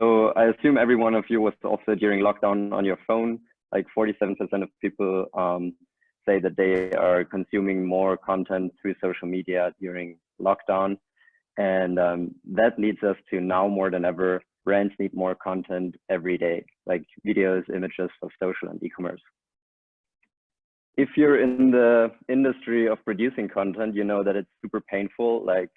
So I assume every one of you was also during lockdown on your phone. Like 47% of people say that they are consuming more content through social media during lockdown. And that leads us to now more than ever, brands need more content every day, like videos, images of social and e-commerce. If you're in the industry of producing content, you know that it's super painful. Like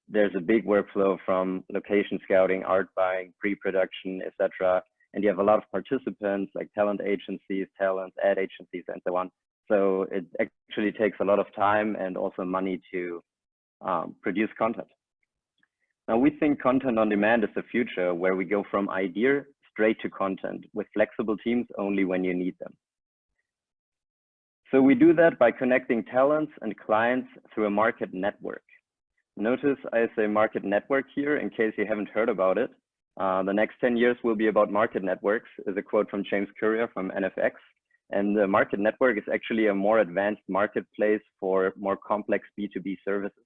there's a big workflow from location scouting, art buying, pre-production, etc. And you have a lot of participants like talent agencies, talent ad agencies, and so on. So it actually takes a lot of time and also money to produce content. Now we think content on demand is the future, where we go from idea straight to content with flexible teams only when you need them. So we do that by connecting talents and clients through a market network. Notice I say market network here in case you haven't heard about it. The next 10 years will be about market networks, is a quote from James Courier from NFX. And the market network is actually a more advanced marketplace for more complex B2B services.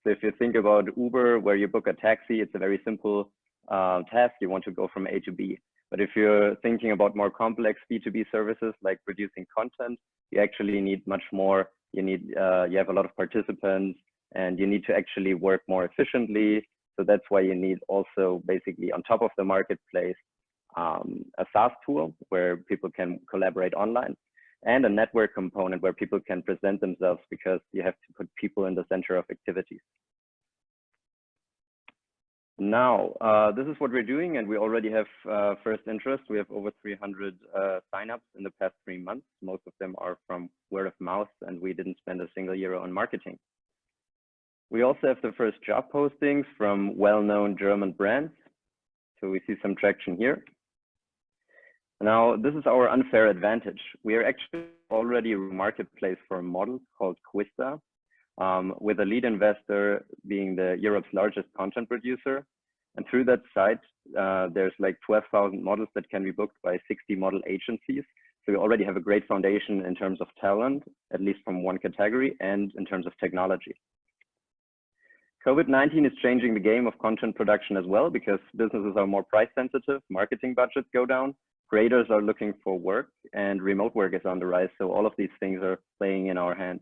So if you think about Uber, where you book a taxi, it's a very simple task. You want to go from A to B. But if you're thinking about more complex B2B services like producing content, you actually need much more. You have a lot of participants and you need to actually work more efficiently. So that's why you need also basically on top of the marketplace, a SaaS tool where people can collaborate online, and a network component where people can present themselves, because you have to put people in the center of activities. Now, this is what we're doing, and we already have first interest. We have over 300 signups in the past 3 months. Most of them are from word of mouth, and we didn't spend a single euro on marketing. We also have the first job postings from well-known German brands. So we see some traction here. Now, this is our unfair advantage. We are actually already a marketplace for models called Quista, with a lead investor being Europe's largest content producer. And through that site, there's like 12,000 models that can be booked by 60 model agencies. So we already have a great foundation in terms of talent, at least from one category, and in terms of technology. COVID-19 is changing the game of content production as well, because businesses are more price sensitive, marketing budgets go down, creators are looking for work, and remote work is on the rise. So all of these things are playing in our hands.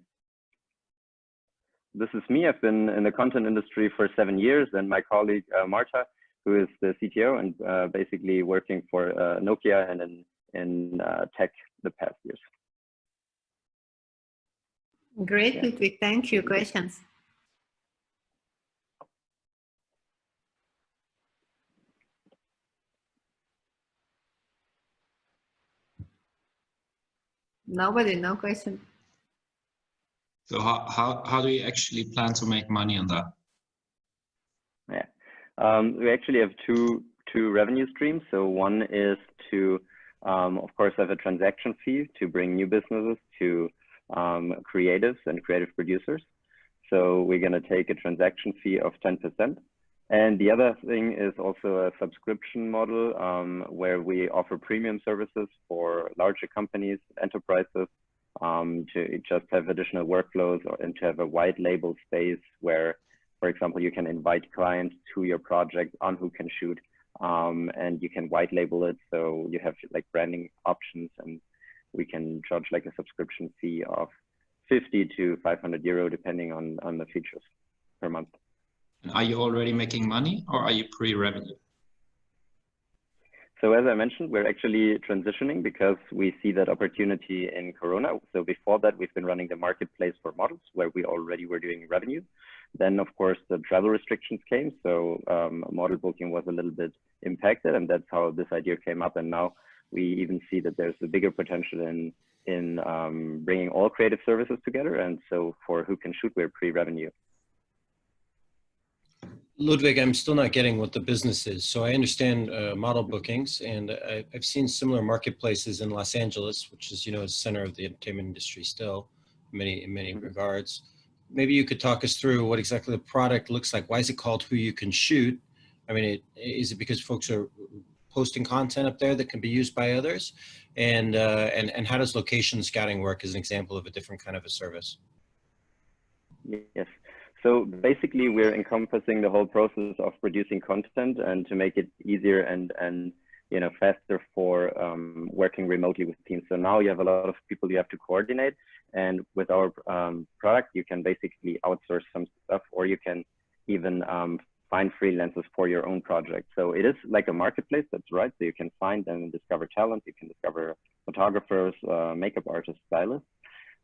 This is me. I've been in the content industry for 7 years, and my colleague Marta, who is the CTO and basically working for Nokia and in tech the past years. Great, Ludwig. Thank you. Questions? Nobody, no question. So how do you actually plan to make money on that? Yeah, we actually have two revenue streams. So one is to, of course, have a transaction fee to bring new businesses to creatives and creative producers. So we're going to take a transaction fee of 10%. And the other thing is also a subscription model where we offer premium services for larger companies, enterprises, to just have additional workflows and to have a white label space where, for example, you can invite clients to your project on who can shoot, and you can white label it. So you have like branding options, and we can charge like a subscription fee of 50 to 500 euro, depending on the features per month. Are you already making money, or are you pre-revenue? So as I mentioned, we're actually transitioning because we see that opportunity in Corona. So before that, we've been running the marketplace for models where we already were doing revenue. Then, of course, the travel restrictions came. So model booking was a little bit impacted, and that's how this idea came up. And now we even see that there's a bigger potential in bringing all creative services together. And so for Who Can Shoot, we're pre-revenue. Ludwig, I'm still not getting what the business is. So I understand model bookings, and I've seen similar marketplaces in Los Angeles, which is, the center of the entertainment industry still, in many regards. Maybe you could talk us through what exactly the product looks like. Why is it called Who You Can Shoot? I mean, is it because folks are posting content up there that can be used by others? And how does location scouting work as an example of a different kind of a service? Yes. So basically, we're encompassing the whole process of producing content, and to make it easier and you know, faster for working remotely with teams. So now you have a lot of people you have to coordinate, and with our product, you can basically outsource some stuff, or you can even find freelancers for your own project. So it is like a marketplace, that's right. So you can find and discover talent, you can discover photographers, makeup artists, stylists.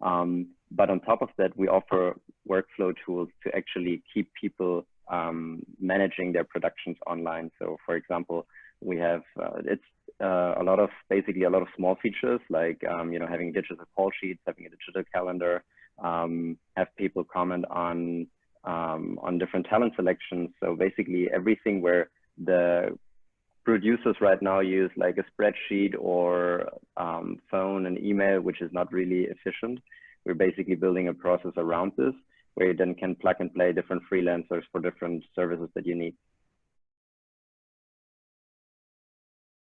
But on top of that, we offer workflow tools to actually keep people managing their productions online. So for example, we have, a lot of, basically a lot of small features, like, you know, having digital call sheets, having a digital calendar, have people comment on different talent selections. So basically everything where the producers right now use like a spreadsheet or phone and email, which is not really efficient. We're basically building a process around this, where you then can plug and play different freelancers for different services that you need.